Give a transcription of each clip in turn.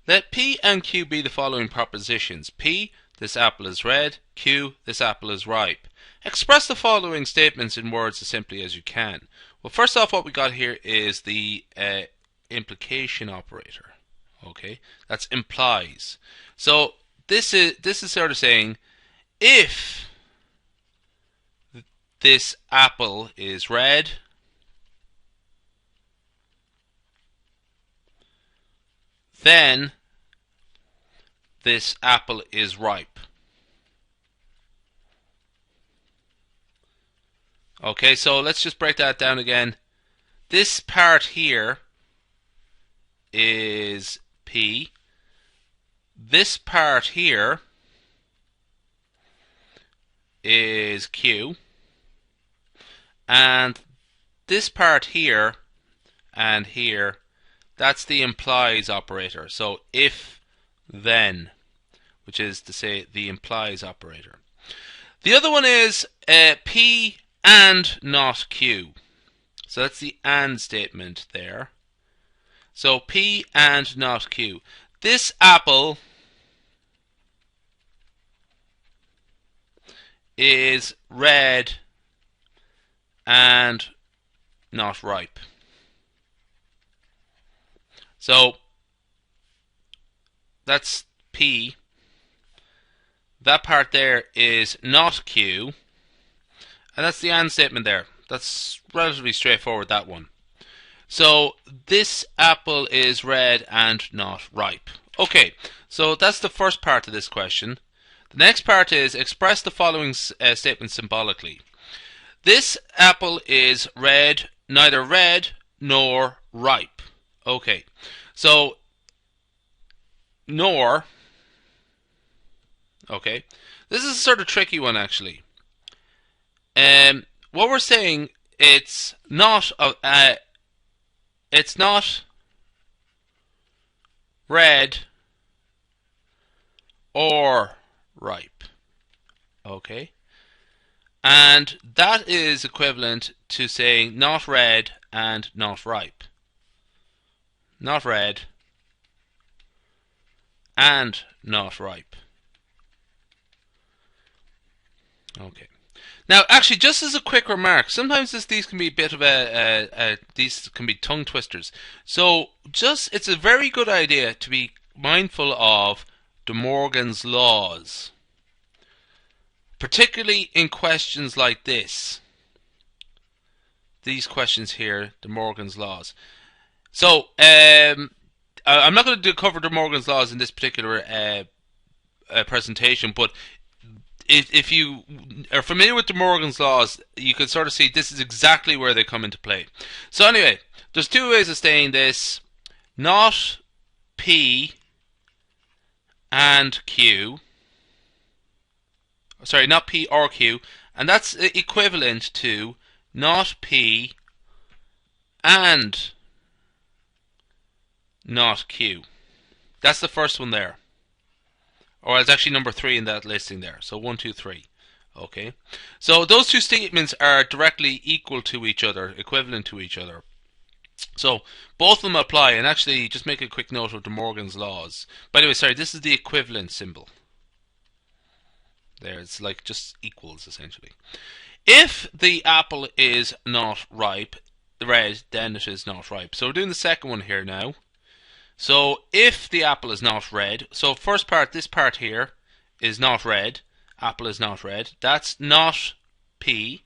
Let P and Q be the following propositions. P, this apple is red. Q, this apple is ripe. Express the following statements in words as simply as you can. Well, first off, what we got here is the implication operator. Okay, that's implies. So this is sort of saying if this apple is red, then this apple is ripe. Okay, so let's just break that down again. This part here is P. This part here is Q. And this part here and here, that's the implies operator. So if, then, which is to say the implies operator. The other one is P and not Q. So that's the and statement there. So P and not Q. This apple is red and not ripe. So that's P. That part there is not Q. And that's the and statement there. That's relatively straightforward, that one. So this apple is red and not ripe. Okay, so that's the first part of this question. The next part is express the following statement symbolically. This apple is red, neither red nor ripe. Okay, so nor. Okay, this is a sort of tricky one actually. What we're saying, it's not red or ripe. Okay, and that is equivalent to saying not red and not ripe. Not red and not ripe. Okay. Now, actually, just as a quick remark, sometimes these can be a bit of these can be tongue twisters. So, it's a very good idea to be mindful of De Morgan's laws, particularly in questions like this. These questions here, De Morgan's laws. So, I'm not going to cover De Morgan's laws in this particular presentation, but if you are familiar with De Morgan's laws, you can sort of see this is exactly where they come into play. So anyway, there's two ways of saying this. Not P and Q. Sorry, not P or Q. And that's equivalent to not P and not Q. That's the first one there. Or it's actually number 3 in that listing there. So 1, 2, 3. Okay. So those two statements are directly equal to each other, equivalent to each other. So both of them apply. And actually, just make a quick note of De Morgan's laws. By the way, sorry, this is the equivalent symbol. There, it's like just equals essentially. If the apple is not ripe, red, then it is not ripe. So we're doing the second one here now. So if the apple is not red, so first part, this part here is not red, apple is not red, that's not P,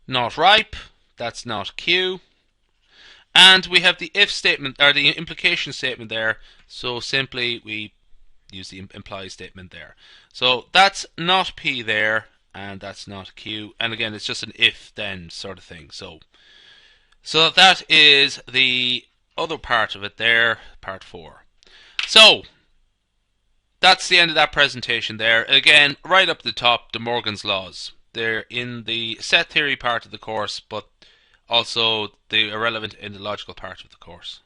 not ripe, that's not Q, and we have the if statement, or the implication statement there, so simply we use the implies statement there. So that's not P there, and that's not Q, and again it's just an if then sort of thing. So that is the other part of it there, part 4. So that's the end of that presentation there. Again, right up the top, De Morgan's laws. They're in the set theory part of the course, but also they are relevant in the logical part of the course.